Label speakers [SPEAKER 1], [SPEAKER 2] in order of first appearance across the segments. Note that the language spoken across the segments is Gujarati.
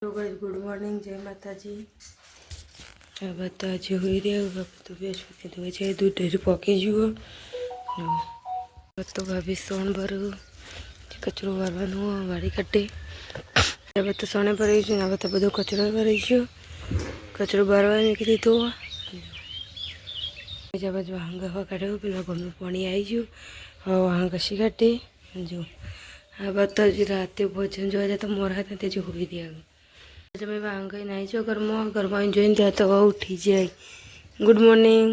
[SPEAKER 1] तो गाइस गुड मॉर्निंग जय माता जी। बताजी हुई रे तो बेस के तो छे दूध डेरी पके जुओ तो भाभी सोन भरू कचरो वारवानो वाड़ी कटे अब तो सोने भराई छे अब तो बधो कचरो भराई छे कचरो बारवा में कीधी तो जब वाहंगा हवा काढ्यो पेला गमनु पाणी आई गयो हवा वाहंगा कशी काटे जो आ बताजी राते भोजन जो तो मोरा ते जो हुई दिया તમે વાંગઈ નાઈ છો ઘરમાં જોઈને ત્યાં તો ઉઠી જાય। ગુડ મોર્નિંગ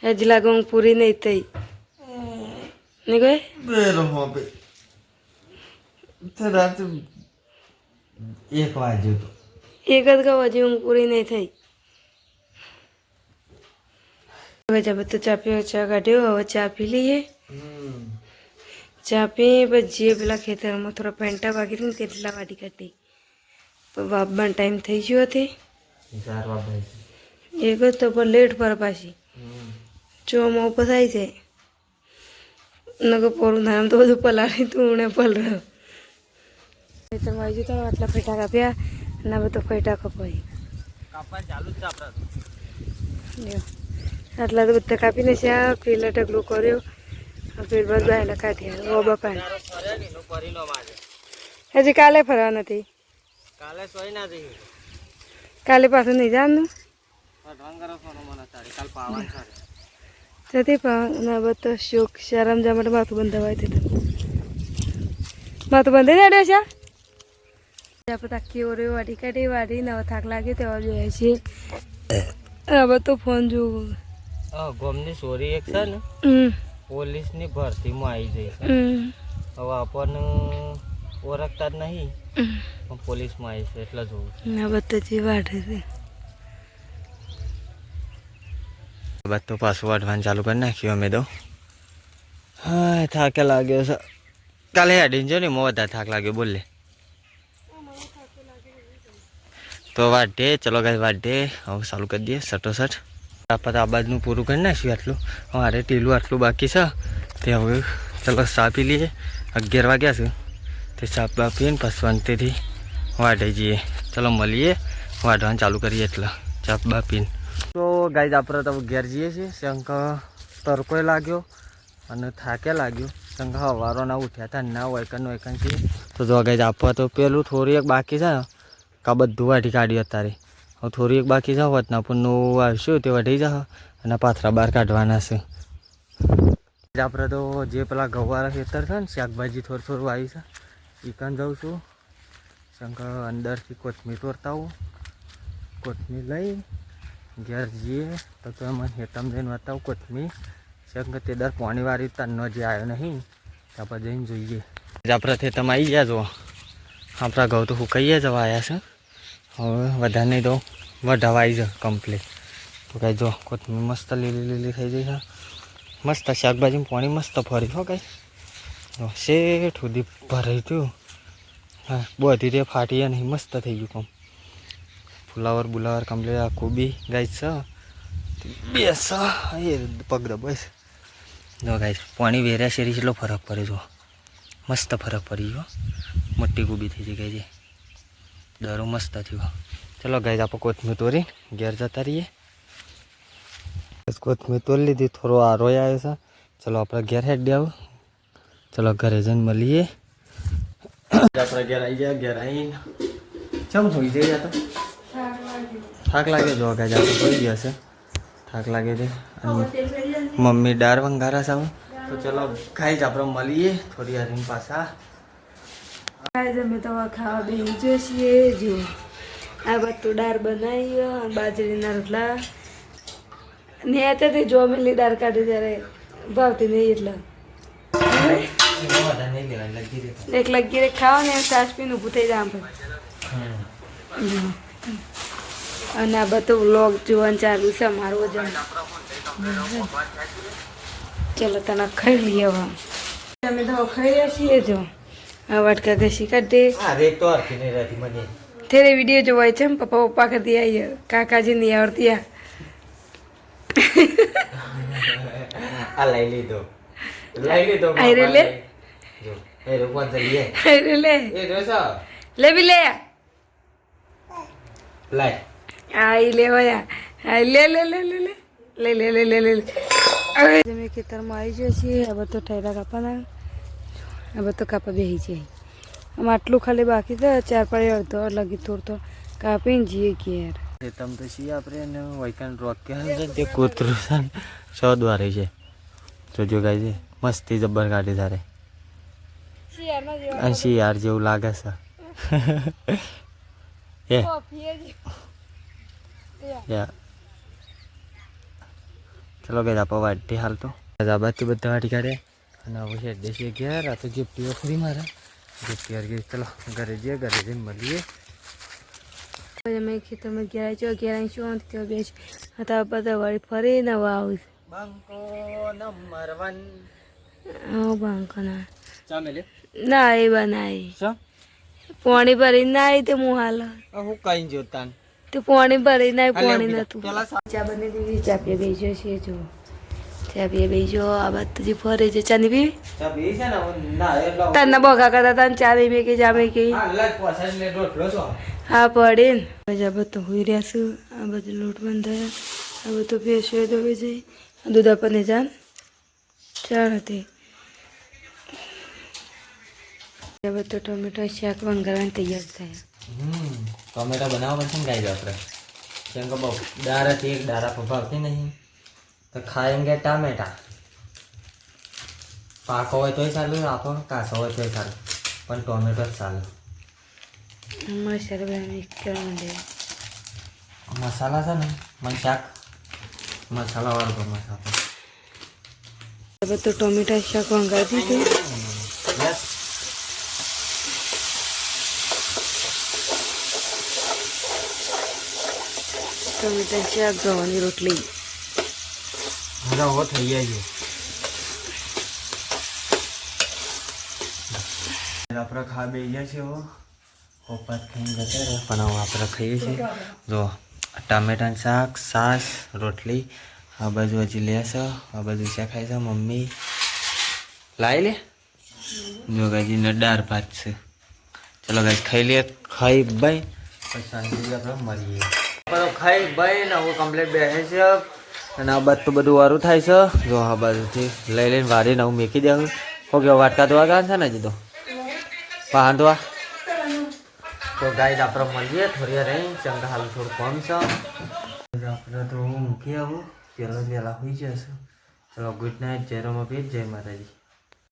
[SPEAKER 1] હજી લાગે ઊંઘ પૂરી નહીં થઈ નહીં ગઈ
[SPEAKER 2] રાત 1 વાગ્યો તો
[SPEAKER 1] એક જ કહું હજી ઊંઘ પૂરી નહીં થઈ। હવે જબ તો ચા પીવો ચા કાઢ્યો હવે ચા પી લઈએ। चा पी बजे पेला खेतर में थोड़ा पेंटा बाकी थी तेटला वाटी काटी तो बाबा टाइम थी गयो थे
[SPEAKER 2] 4 वागे
[SPEAKER 1] एक तो पर लेट पर पासी जो मो पसाई छे नगो पोरू नाम तो બધું પલાળી તું ને પલરો ખેતર માં આવી તો આટલા ફેટા કાપ્યા ના બધો ફેટા કપાઈ
[SPEAKER 2] કાપા ચાલુ જ આપડા
[SPEAKER 1] લ્યો આટલા તો બધા કાપીને છે પેલા ઢગલો કર્યો फिर बस बायला काढ्या वो बापा हजी काले फरवा नहीं
[SPEAKER 2] काले सोई ना दी
[SPEAKER 1] काले पास नहीं जान ना बत शोक शरम जा माथू बंधवा माथू बंधे ना अशा ताकी ओरे वाड़ी काढी वाड़ी नवा थाक लागे तेव्हा જોયા હવે તો ફોન જોવું
[SPEAKER 2] ગોમની સોરી એક છે ને પોલીસની ભરતીમાં આવી જઈશ હવે આપણને ઓળખતા જ નહીં પણ પોલીસમાં આવી છે એટલે જોવું
[SPEAKER 1] ના બતાજી વાઢે છે
[SPEAKER 2] બસ તો પાછું વાઢવાનું ચાલુ કરી નાખ્યું અમે તો હા થાકે લાગ્યો છે કાલે હેડીને જો ને મો વધારે થાક લાગ્યો બોલે તો વાઢે ચલો ગાય વાઢે હવે ચાલુ કરી દઈએ સટોસટ આપણે આ બાજુનું પૂરું કરી નાખ્યું આટલું મારે ટીલું આટલું બાકી છે તે હવે ચલો ચા પી લઈએ 11 વાગ્યા છે તે ચા બા પીને પછી શાંતિથી વાઢે જઈએ ચલો મળીએ વાઢવાનું ચાલુ કરીએ એટલે ચા બા પીને તો ગાઈઝ આપણે તો ઘેર જઈએ છીએ શંખ તડકોય લાગ્યો અને થાકે લાગ્યો શંખ હવારો ના ઉઠ્યા હતા ના વૈકન છીએ તો જો ગાઈઝ આપવા તો પેલું થોડી એક બાકી છે ને કા બધું વાઢી કાઢ્યું અત્યારે હવે થોડી એક બાકી જાવ હોત ના પણ નવું આવશું તે વઢી જાવ અને પાથરા બહાર કાઢવાના છે આપણે તો જે પેલા ગવારા ખેતર છે ને શાકભાજી થોડું આવી છે એ કાન જાઉં છું શંકર અંદરથી કોથમીર તોડતા આવું કોથમીર લઈ ઘેર જઈએ તો એમાં હેતમ જઈને બતાવું કોથમીર શંકર તે દર પાણીવાળી તનનો જે આવ્યો નહીં ત્યાં પર જઈને જોઈએ આપણે ખેતમ આવી ગયા જો આપણા ઘઉં તો સુકાઈએ જવા આવ્યા છે હવે વધારે નહીં તો વઢાવાઈ જાય કમ્પ્લીટ તો કાંઈ જો કોથમીર મસ્ત લીલી લીલી થઈ જાય છે મસ્ત શાકભાજીમાં પાણી મસ્ત ફરી હો કાંઈ શેઠ સુધી ભરાઈ થયું હા બધી તે ફાટી નહીં મસ્ત થઈ ગયું કમ ફુલાવર બુલાવર કમ્પ્લીટ આ કોબી ગાય છે બેસ એ પગડ બસ જો ગાય પાણી વેર્યા શેરી કેટલો ફરક પડે જો મસ્ત ફરક પડી ગયો મોટી કોબી થઈ ગઈ ગાય દરો મસ્ત થયો ચલો ગાઈઝ આપણે કોથમીર તોડી ઘેર જતા રહીએ કોથમીર તોડી લીધી થોડો આરો આવ્યો છે ચલો આપણે ઘેર હેડી આવો ચલો ઘરે જઈને મળીએ આપણે ઘેર આવી ગયા ઘેર આવીને ચમ જોઈ જઈએ તો થાક લાગે જો ગાઈઝ આપણે જોઈ ગયા છે થાક લાગે છે મમ્મી દાળ વંગારા છે તો ચલો ગાઈઝ આપણે મળીએ થોડી વાર પાછા
[SPEAKER 1] અમે તો ખાવા બેસી જોઈએ જો આ બધું દાળ બનાવી બાજરીના રોટલા ને અત્યારે જોમેલી દાળ કાઢી ત્યારે ભાવતી નહીં એટલે એક લગી ખાવા ને સાસ પીને ઊભું થઈ જાય અને આ બધું વ્લોગ જોવાનું ચાલુ છે મારું વજન ચલો તને ખાઈ લઈએ હવે અમે તો ખાઈ રહ્યા છીએ જો આ વાટકા ઘસી કાઢે तेरे वीडियो जो वाई हम पापा पापा कर दिया ये काका जी नहीं और दिया
[SPEAKER 2] आ लाई ली दो आई रे ले એ રોકવા જઈએ
[SPEAKER 1] અરે લે
[SPEAKER 2] એ રોસો
[SPEAKER 1] લે બી લે
[SPEAKER 2] લાય
[SPEAKER 1] આ ઈ લેવાયા આ લે લે લે લે લે લે લે લે લે લે લે હવે અમે ખેતરમાં આવી જઈએ છીએ હવે તો ઠેરા કાપવાના હવે તો કાપા બેસી જાય આમ આટલું ખાલી બાકી છે 4 અડધો લગી થોડું કાપીને જઈએ કે યાર
[SPEAKER 2] તમ તો છીએ આપણે ને વૈકાન રોક કે છે તે કૂતરું છે ને 100 દ્વારે છે જોજો ગાય છે મસ્તી જબ્બર કાઢી તારે અંશી યાર જેવું લાગે છે એ યા ચલો કે આપો વાટી હાલ તો આબાદથી બધા વાટી કાઢે અને હવે છે દેશી ઘેર આ તો જીપટીઓ ખરી મારે જીપટી હાર ગઈ ચલો ઘરે જઈને મળીએ
[SPEAKER 1] અમે ખેતરમાં ઘેરાઈ છો ઘેરાઈ શું ત્યાં બેસ હતા બધા વળી ફરીને આવું
[SPEAKER 2] બંકો નંબર 1
[SPEAKER 1] હા બાંકો ના
[SPEAKER 2] ચા મેલે
[SPEAKER 1] ના એ બનાવી
[SPEAKER 2] શું
[SPEAKER 1] પાણી ભરીને ના આવી તે હું હાલ
[SPEAKER 2] હું કઈ જોતાન
[SPEAKER 1] તે પાણી ભરીને આવી પાણી
[SPEAKER 2] અલ્યા
[SPEAKER 1] નતું
[SPEAKER 2] પેલા
[SPEAKER 1] ચા બની દીધી ચા પીએ બેસજો છીએ જો ચા પીએ બેસજો આ બાદ તો જે ફરે છે ચાની પીવી
[SPEAKER 2] ચા બી છે ને ના એટલો
[SPEAKER 1] તને બોખા કરતા તને ચા નહીં મેં કે જા મેં કે
[SPEAKER 2] હા લાગ પોસાડ ને રોટલો છો
[SPEAKER 1] હા પડે ને પછી આ બધું હોઈ રહ્યા છું આ બધું લોટ બંધાયા આ બધું ભેંસો ધોઈ જાય દૂધ આપણને જાન ચા નથી હવે તો ટોમેટો શાક વંગારવાની તૈયાર થયા
[SPEAKER 2] ટોમેટો બનાવવા પડશે ને ગાઈ આપણે કેમ કે બહુ દારાથી એક દારા પભાવતી નહીં તો ખાएंगे ટામેટા પાકો હોય તોય ચાલું આપો કાચો હોય તોય ચાલું પણ ટોમેટો જ ચાલે
[SPEAKER 1] મસાલા બધા મિક્સ કરવા માંડે
[SPEAKER 2] મસાલા છે ને મને શાક મસાલાવાળું ગમે છે
[SPEAKER 1] હવે તો ટોમેટો શાક વંગારી દીધું
[SPEAKER 2] યસ
[SPEAKER 1] ટોમેટો શાક ગવાની રોટલી
[SPEAKER 2] રવો થઈ જાય છે આપણે ખા બે ગયા છે પોપટ ખાઈને જતા રહે પણ હવે આપણે ખાઈએ છીએ જો ટામેટાનું શાક છાશ રોટલી આ બાજુ હજી લેશે આ બાજુ શા ખાય છે મમ્મી લાવી લે જો ગાજી દાળ ભાત છે ચલો ગાઈ ખાઈ લે ખાઈ બાઈ પછી શાંતિથી આપણે મળીએ ખાઈ બાઈ ને હું કમ્પ્લીટ બેસે છે અને આ બાજુ તો બધું વારું થાય છે જો આ બાજુથી લઈને વારીને હું મેકી દઉં ઓકે વાટકા ધોવા ગયા છે ને હજી તો પાન ધોવા તો ગાઈડ આપણે મળીએ થોડી રહી ચંગા હાલ થોડું કમ છે આપણે તો હું મૂકી આવું પહેલાં વહેલા હોઈ જશે ચલો ગુડ નાઇટ જય રમાપીર જય માતાજી